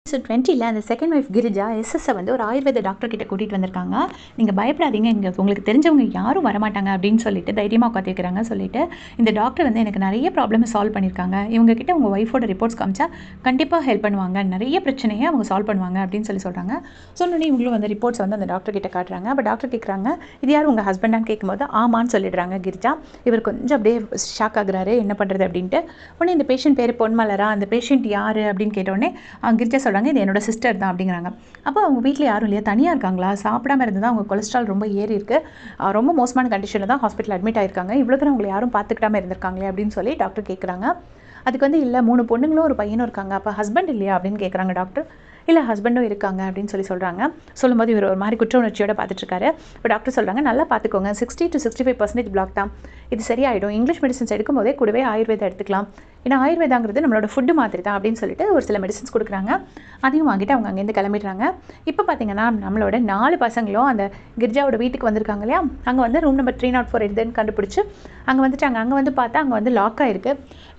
20ல அந்த second wife Girija எஸ்எஸ்ஸை வந்து ஒரு ஆயுர்வேத டாக்டர் கிட்ட கூட்டிகிட்டு வந்திருக்காங்க. நீங்கள் பயப்படாதீங்க, இங்கே உங்களுக்கு தெரிஞ்சவங்க யாரும் வரமாட்டாங்க அப்படின்னு சொல்லிட்டு தைரியமாக உட்காந்து வைக்கிறாங்க. சொல்லிட்டு இந்த டாக்டர் வந்து எனக்கு நிறைய ப்ராப்ளம் சால்வ் பண்ணியிருக்காங்க, இவங்க கிட்ட உங்கள் ஒய்ஃபோட ரிப்போர்ட்ஸ் காமிச்சா கண்டிப்பாக ஹெல்ப் பண்ணுவாங்க, நிறைய பிரச்சனையை அவங்க சால்வ் பண்ணுவாங்க அப்படின்னு சொல்கிறாங்க. சொன்னோன்னே இவங்களும் வந்து ரிப்போர்ட்ஸ் வந்து அந்த டாக்டர் கிட்ட காட்டுறாங்க. அப்போ டாக்டர் கேட்குறாங்க, இது யார் உங்கள் ஹஸ்பண்டான்னு கேட்கும்போது ஆமான்னு சொல்லிடுறாங்க கிரிஜா. இவர் கொஞ்சம் அப்படியே ஷாக் ஆகுறாரு, என்ன பண்ணுறது அப்படின்ட்டு. உடனே இந்த பேஷண்ட் பேர் பொன்மலரா, அந்த பேஷண்ட் யார் அப்படின்னு கேட்டோடனே கிரிஜா சொல்கிறாங்க, இது என்னோட சிஸ்டர் தான் அப்படிங்கிறாங்க. அப்போ அவங்க வீட்டில் யாரும் இல்லையா, தனியாக இருக்காங்களா, சாப்பிடாம இருந்ததா, அவங்க கொலஸ்ட்ரால் ரொம்ப ஏறி இருக்கு, ரொம்ப மோசமான கண்டிஷனில் தான் ஹாஸ்பிட்டல் அட்மிட் ஆயிருக்காங்க, இவ்வளோ தூரம் அவங்களை யாரும் பார்த்துக்கிட்டாமல் இருந்திருக்காங்களே அப்படின்னு சொல்லி டாக்டர் கேட்குறாங்க. அதுக்கு வந்து இல்லை 3 பொண்ணுங்களும் ஒரு பையனும் இருக்காங்க, அப்போ ஹஸ்பண்ட் இல்லையா அப்படின்னு கேட்குறாங்க டாக்டர். இல்லை ஹஸ்பண்டும் இருக்காங்க அப்படின்னு சொல்கிறாங்க. சொல்லும்போது இவர் ஒரு மாதிரி குற்ற உணர்ச்சியோட பார்த்துட்ருக்காரு. இப்போ டாக்டர் சொல்கிறாங்க, நல்லா பார்த்துக்கோங்க, 60 to 65% பிளாக் தான், இது சரியாயிடும், இங்கிலீஷ் மெடிசன்ஸ் எடுக்கும்போதே கூடவே ஆயுர்வேதம் எடுத்துக்கலாம், ஏன்னா ஆயுர்வேதாங்கிறது நம்மளோட ஃபுட்டு மாதிரி தான் அப்படின்னு சொல்லிட்டு ஒரு சில மெடிசன்ஸ் கொடுக்குறாங்க. அதையும் வாங்கிட்டு அவங்க அங்கேருந்து கிளம்பிடுறாங்க. இப்போ பார்த்தீங்கன்னா நம்மளோட 4 பசங்களும் அந்த கிரிஜாவோட வீட்டுக்கு வந்திருக்காங்க இல்லையா, அங்கே வந்து ரூம் நம்பர் 304 எதுன்னு கண்டுபிடிச்சி அங்கே வந்துட்டாங்க. அங்கே வந்து பார்த்தா அங்கே வந்து லாக் ஆகிருக்கு.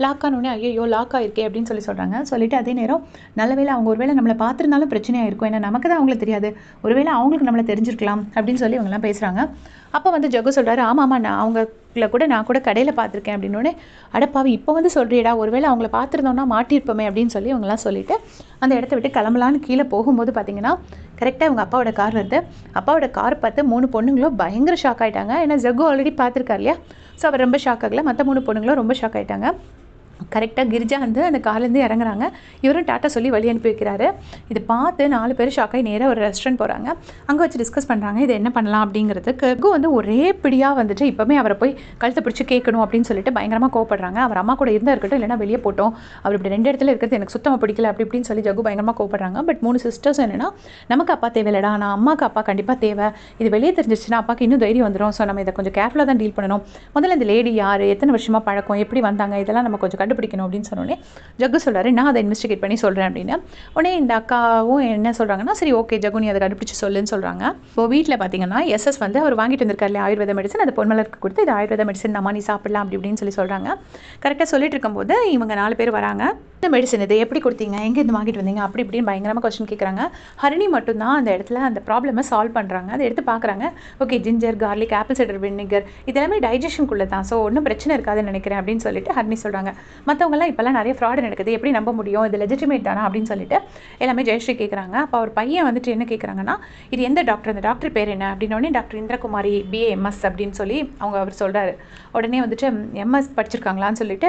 லாக் ஆனோடனே ஐயோ லாக் ஆகிருக்கே அப்படின்னு சொல்கிறாங்க. சொல்லிவிட்டு அதே நேரம் நல்லவேளை அவங்க ஒருவேளை நம்மளை பார்த்துருந்தாலும் பிரச்சனையாக இருக்கும், ஏன்னா நமக்கு தான் அவங்களுக்கு தெரியாது, ஒருவேளை அவங்களுக்கு நம்மளை தெரிஞ்சிருக்கலாம் அப்படின்னு சொல்லி இவங்கெல்லாம் பேசுகிறாங்க. அப்போ வந்து ஜகு சொல்கிறாரு, ஆமாம்மா நான் அவங்கள கூட நான் கூட கடையில் பார்த்துருக்கேன் அப்படின்னோடனே, அடப்பாவி இப்போ வந்து சொல்கிறியடா, ஒருவேளை அவங்கள பார்த்துருந்தோன்னா மாட்டியிருப்போமே அப்படின்னு சொல்லி இவங்கெல்லாம் சொல்லிவிட்டு அந்த இடத்த விட்டு கிளம்பலான்னு கீழே போகும்போது பார்த்தீங்கன்னா கரெக்டாக இவங்க அப்பாவோட கார் வருது. அப்பாவோட கார் பார்த்து 3 பொண்ணுங்களும் பயங்கர ஷாக் ஆகிட்டாங்க. ஏன்னா ஜகு ஆல்ரெடி பார்த்துருக்காரு இல்லையா, ஸோ அவர் ரொம்ப ஷாக் ஆகலை, மற்ற 3 பொண்ணுங்களும் ரொம்ப ஷாக் ஆகிட்டாங்க. கரெக்டாக கிரிஜா வந்து அந்த கார்லேருந்து இறங்குறாங்க. இவரும் டாட்டா சொல்லி வழி அனுப்பி வைக்கிறாரு. இதை பார்த்து 4 பேர் ஷாக்காகி நேராக ஒரு ரெஸ்டாரண்ட் போகிறாங்க. அங்கே வச்சு டிஸ்கஸ் பண்ணுறாங்க, இது என்ன பண்ணலாம் அப்படிங்கிறதுக்கு. ரகு வந்து ஒரே பிடியாக வந்துட்டு இப்போவுமே அவரை போய் கழுத்தை பிடிச்சி கேட்கணும் அப்படின்னு சொல்லிட்டு பயங்கரமாக கோவப்படுறாங்க. அவர் அம்மா கூட இருந்தால் இருக்கட்டும், இல்லைனா வெளியே போட்டோம், அவர் இப்படி 2 இடத்துல இருக்கிறது எனக்கு சுத்தமாக பிடிக்கல அப்படி இப்படின்னு சொல்லி ஜகு பயங்கரமாக கோவப்படுறாங்க. பட் 3 சிஸ்டர்ஸ் என்னென்னா, நமக்கு அப்பா தேவையில்லடா, நான் அம்மாவுக்கு அப்பா கண்டிப்பாக தேவை, இது வெளியே தெரிஞ்சிச்சுன்னா அப்பாவுக்கு இன்னும் தைரியம் வந்துடும், ஸோ நம்ம இதை கொஞ்சம் கேர்ஃபுல்லாக தான் டீல் பண்ணணும், முதல்ல இந்த லேடி யார், எத்தனை வருஷமாக பழக்கம், எப்படி வந்தாங்க, இதெல்லாம் நம்ம கொஞ்சம் கண்டுபிடிக்கணும் அப்படின்னு சொன்னோன்னே ஜகு சொல்கிறாரு, நான் அதை இன்வெஸ்டிகேட் பண்ணி சொல்கிறேன் அப்படின்னு. உடனே இந்த அக்காவும் என்ன சொல்கிறாங்கன்னா, சரி ஓகே ஜகு நீ அதை கண்டுபிடிச்சி சொல்லுன்னு சொல்கிறாங்க. இப்போ வீட்டில் பார்த்தீங்கன்னா எஸ்எஸ் வந்து அவர் வாங்கிட்டு வந்திருக்காரு ஆயுர்வேத மெடிசன், அது பொன்மலருக்கு கொடுத்து இது ஆயுர்வேத மெடிசன் நம்ம நீ சாப்பிடலாம் அப்படி இப்படின்னு சொல்கிறாங்க. கரெக்டாக சொல்லிட்டு இருக்கும்போது இவங்க 4 பேர் வராங்க. இந்த மெடிசன் இது எப்படி கொடுத்தீங்க, எங்கேருந்து வாங்கிட்டு வந்தீங்க அப்படி இப்படின்னு பயங்கரமாக கொஸ்டின் கேட்குறாங்க. ஹரிணி மட்டும்தான் அந்த இடத்துல அந்த ப்ராப்ளமை சால்வ் பண்ணுறாங்க. அதை எடுத்து பார்க்குறாங்க. Okay ginger garlic apple cider vinegar இதெல்லாமே டைஜஷனுக்குள்ளே தான், ஸோ ஒன்றும் பிரச்சனை இருக்காதுன்னு நினைக்கிறேன் அப்படின்னு சொல்லிட்டு ஹரிணி சொல்கிறாங்க. மற்றவங்கலாம் இப்போல்லாம் நிறைய ஃப்ராடு நடக்குது, எப்படி நம்ப முடியும், இது லெஜிட்டிமேட் தானா அப்படின்னு சொல்லிட்டு எல்லாமே ஜெயஸ்ரீ கேட்குறாங்க. அப்போ அவர் பையன் வந்துட்டு என்ன கேட்குறாங்கன்னா, இது எந்த டாக்டர், அந்த டாக்டர் பேர் என்ன அப்படின்னோடனே டாக்டர் இந்திரகுமாரி BA MS அப்படின்னு சொல்லி அவர் சொல்கிறாரு. உடனே வந்துட்டு MS படிச்சிருக்காங்களான்னு சொல்லிட்டு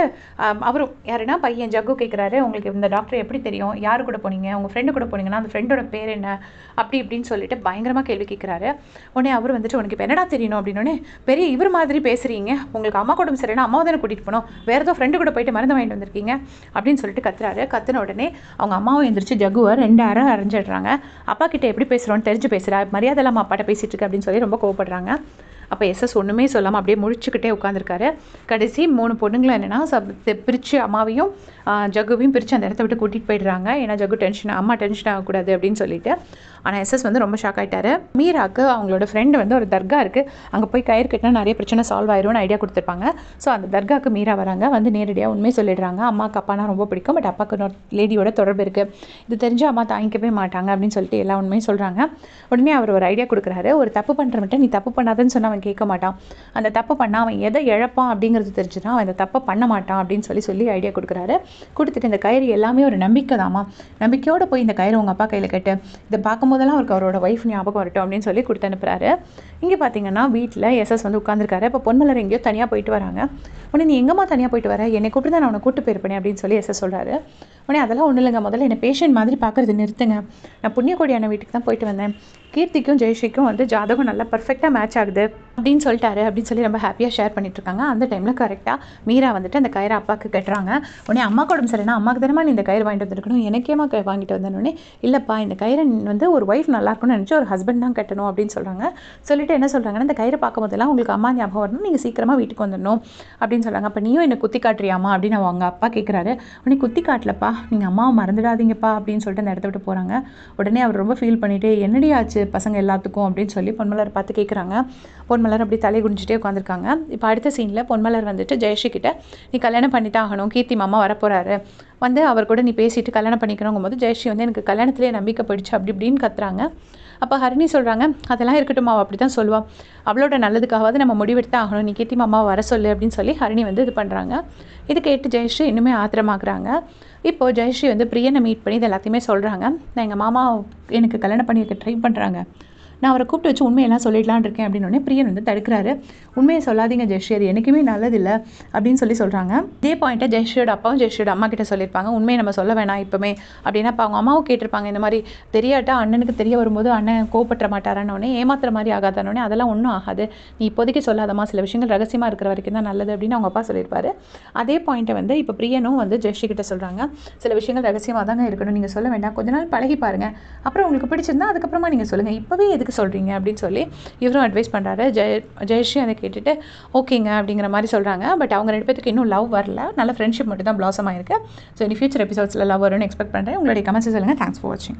அவரும் யாருன்னா பையன் ஜகு கேட்குறாரு, உங்களுக்கு இந்த டாக்டர் எப்படி தெரியும், யார் கூட போனீங்க, உங்கள் ஃப்ரெண்டு கூட போனீங்கன்னா அந்த ஃப்ரெண்டோட பேர் என்ன அப்படி இப்படின்னு சொல்லிட்டு பயங்கரமாக கேள்வி கேட்குறாரு. உடனே அவர் வந்துட்டு உனக்கு இப்போ என்னடா தெரியணும் அப்படின்னோடனே, பெரிய இவர் மாதிரி பேசுகிறீங்க, உங்களுக்கு அம்மா கூட சரினா அம்மாவை தானே கூட்டிகிட்டு போனோம், வேறு ஏதோ ஃப்ரெண்டு கூட போயிட்டு மருந்து வாங்கிட்டு வந்திருக்கீங்க அப்படின்னு சொல்லிட்டு கத்துறாரு. கத்துன உடனே அவங்க அம்மாவும் எந்திரிச்சு ஜகுவை 2 அரை அரைஞ்சிடுறாங்க. அப்பா கிட்ட எப்படி பேசுகிறோன்னு தெரிஞ்சு பேசுகிறா, மரியாதை இல்லாமல் அப்பாட்ட பேசிகிட்டு இருக்கு அப்படின்னு சொல்லி ரொம்ப கோவப்படுறாங்க. அப்போ எஸ்எஸ் ஒன்றுமே சொல்லாமல் அப்படியே முழிச்சுக்கிட்டே உட்காந்துருக்காரு. கடைசி 3 பொண்ணுங்களும் என்னென்னா பிரித்து அம்மாவையும் ஜகுவையும் பிரித்து அந்த இடத்த விட்டு கூட்டிகிட்டு போயிடுறாங்க. ஏன்னா ஜகு அம்மா டென்ஷன் ஆகக்கூடாது அப்படின்னு சொல்லிட்டு. ஆனால் எஸ்எஸ் வந்து ரொம்ப ஷாக் ஆகிட்டாரு. மீராக்கு அவங்களோட ஃப்ரெண்டு வந்து ஒரு தர்கா இருக்குது, அங்கே போய் கயிறு கட்டினா நிறைய பிரச்சனை சால்வ் ஆயிரும்னு ஐடியா கொடுத்துருப்பாங்க. ஸோ அந்த தர்காவுக்கு மீரா வராங்க, வந்து நேரடியாக உண்மையை சொல்லிடுறாங்க. அம்மாவுக்கு அப்பானா ரொம்ப பிடிக்கும், பட் அப்பாவுக்கு இன்னொரு லேடியோட தொடர்பு இருக்குது, இது தெரிஞ்சு அம்மா தாங்கிக்கவே மாட்டாங்க அப்படின்னு சொல்லிட்டு எல்லா உண்மையும் சொல்கிறாங்க. உடனே அவர் ஒரு ஐடியா கொடுக்குறாரு, ஒரு தப்பு பண்ணுறவன்ட்ட நீ தப்பு பண்ணாதன்னு சொன்னால் அவன் கேட்க மாட்டான், அந்த தப்பு பண்ணால் அவன் எதை இழப்பான் அப்படிங்கிறது தெரிஞ்சுதான் அவன் இந்த தப்பை பண்ண மாட்டான் அப்படின்னு சொல்லி ஐடியா கொடுக்குறாரு. கொடுத்துட்டு இந்த கயிறு எல்லாமே ஒரு நம்பிக்கை தாமா, நம்பிக்கையோடு போய் இந்த கயிறு உங்கள் அப்பா கையில் கட்டு, இதை பார்க்கும்போதெல்லாம் அவருக்கு அவரோட ஒய்ஃப் ஞாபகம் வரட்டும் அப்படின்னு சொல்லி கொடுத்து அனுப்புகிறாரு. இங்கே பார்த்தீங்கன்னா வீட்டில் எஸ்எஸ் வந்து உட்காந்துருக்காரு. இப்போ பொன்மலர் எங்கேயோ தனியாக போயிட்டு வராங்க. உடனே நீ எங்கம்மா தனியாக போயிட்டு வர, என்னை கூப்பிட்டு தான் நான் உன்னை கூட்டு போயிருப்பேன் அப்படின்னு சொல்லி எஸ்எஸ் சொல்கிறாரு. உடனே அதெல்லாம் ஒன்றும் இல்லைங்க, முதல்ல என்னை பேஷண்ட் மாதிரி பார்க்குறது நிறுத்துங்க, நான் புண்ணியக்கோடியான வீட்டுக்கு தான் போயிட்டு வந்தேன், கீர்த்திக்கும் ஜெயஸ்ரீக்கும் வந்து ஜாதகம் நல்லா பர்ஃபெக்டாக மேட்ச் ஆகுது அப்படின்னு சொல்லிட்டாரு அப்படின்னு சொல்லி ரொம்ப ஹாப்பியாக ஷேர் பண்ணிட்டு இருக்காங்க. அந்த டைமில் கரெக்டாக மீரா வந்துட்டு அந்த கயிறை அப்பாவுக்கு கட்டுறாங்க. உடனே அம்மாவுக்கு உடம்பு சரினா அம்மாவுக்கு தானே நீ இந்த கயிறு வாங்கிட்டு வந்துருக்கணும், எனக்கேமா வாங்கிட்டு வந்தோடனே, இல்லைப்பா இந்த கயிறை வந்து ஒரு ஒய்ஃப் நல்லா இருக்கும்னு நினச்சி ஒரு ஹஸ்பண்ட் தான் கட்டணும் அப்படின்னு சொல்கிறாங்க. சொல்லிட்டு என்ன சொல்கிறாங்கன்னா, இந்த கயிறை பார்க்கும் போதெல்லாம் உங்களுக்கு அம்மா ஞாபகம் வரணும், நீங்கள் சீக்கிரமாக வீட்டுக்கு வந்துடணும் அப்படின்னு சொல்கிறாங்க. அப்போ நீயும் என்னை குத்தி காட்டுறியாமா அப்படின்னு அவங்க அப்பா கேட்குறாரு. உடனே குத்தி காட்டலப்பா, நீங்கள் அம்மாவை மறந்துடாதீங்கப்பா அப்படின்னு சொல்லிட்டு அந்த இடத்த விட்டு போகிறாங்க. உடனே அவர் ரொம்ப ஃபீல் பண்ணிவிட்டு என்னடி ஆச்சு பசங்க எல்லாத்துக்கும் அப்படின்னு சொல்லி பொன்மலர் பார்த்து கேட்குறாங்க. பொன்மலர் அப்படி தலை குடிஞ்சிட்டே உட்காந்துருக்காங்க. இப்போ அடுத்த சீனில் பொன்மலர் வந்துட்டு ஜெயஸ்ரீ கிட்ட நீ கல்யாணம் பண்ணிட்டு ஆகணும், கீர்த்தி மாமா வரப்போகிறாரு, வந்து அவர் கூட நீ பேசிட்டு கல்யாணம் பண்ணிக்கிறோங்கும் போது ஜெயஸ்ரீ வந்து எனக்கு கல்யாணத்திலே நம்பிக்கை போயிடுச்சு அப்படி இப்படின்னு கத்துறாங்க. அப்போ ஹரிணி சொல்கிறாங்க அதெல்லாம் இருக்கட்டும், அவள் அப்படி தான் சொல்லுவாள், அவளோட நல்லதுக்காவது நம்ம முடிவெடுத்து ஆகணும், நீ கீர்த்தி மாமாவை வர சொல்லு அப்படின்னு சொல்லி ஹரிணி வந்து இது பண்ணுறாங்க. இது கேட்டு ஜெயஸ்ரீ இன்னுமே ஆத்திரமாக்குறாங்க. இப்போது ஜெயஸ்ரீ வந்து பிரியனை மீட் பண்ணி இது எல்லாத்தையுமே சொல்கிறாங்க. நான் எங்கள் மாமா எனக்கு கல்யாணம் பண்ணி வைக்க ட்ரை பண்ணுறாங்க, நான் அவரை கூப்பிட்டு வச்சு உண்மையெல்லாம் சொல்லிடலான் இருக்கேன் அப்படின்னு பிரியன் வந்து தடுக்கிறாரு. உண்மையை சொல்லாதீங்க ஜெயஸ்ரீ, அது எனக்குமே நல்லதில்லை அப்படின்னு சொல்கிறாங்க. இதே பாயிண்ட்டை ஜெயஸ்ரீயோட அப்பாவும் ஜெயஸ்ரீயோட அம்மா கிட்ட சொல்லியிருப்பாங்க. உண்மையை நம்ம சொல்ல வேணாம் இப்போமே அப்படின்னா அப்போ அவங்க அம்மாவும் கேட்டிருப்பாங்க, இந்த மாதிரி தெரியாட்டா அண்ணனுக்கு தெரிய வரும்போது அண்ணன் கோவப்பட்ட மாட்டாரானோடனே ஏமாத்துற மாதிரி ஆகாதானோடனே அதெல்லாம் ஒன்றும் ஆகாது, நீ இப்போதைக்கு சொல்லாதம்மா, சில விஷயங்கள் ரகசியமாக இருக்கிற வரைக்கும் தான் நல்லது அப்படின்னு அவங்க அப்பா சொல்லியிருப்பாரு. அதே பாயிண்ட்டை வந்து இப்போ பிரியனும் வந்து ஜெயஸ்ரீ கிட்ட சொல்கிறாங்க. சில விஷயங்கள் ரகசியமாக தாங்க இருக்கணும், நீங்கள் சொல்ல வேண்டாம், கொஞ்ச நாள் பழகி பாருங்கள், அப்புறம் உங்களுக்கு பிடிச்சிருந்தா அதுக்கப்புறமா நீங்கள் சொல்லுங்கள், இப்போவே எதுக்கு சொல்கிறீங்க அப்படின்னு சொல்லி இவரும் அட்வைஸ் பண்ணுறாரு. ஜெயஸ்ரீ அதை கேட்டுட்டு ஓகேங்க அப்படிங்கிற மாதிரி சொல்கிறாங்க. பட் அவங்க 2 பேருக்கு இன்னும் லவ் வரல, நல்ல ஃப்ரெண்ட்ஷிப் மட்டும் தான் பிளாசம் ஆயிருக்கு. ஸோ இனி ஃபியூச்சர் எபிசோட்ஸில் லவ் வரும்னு எக்ஸ்பெக்ட் பண்ணுறேன். உங்களுடைய கமெண்ட்ஸ் சொல்லுங்கள். தேங்க்ஸ் ஃபார் வாட்சிங்.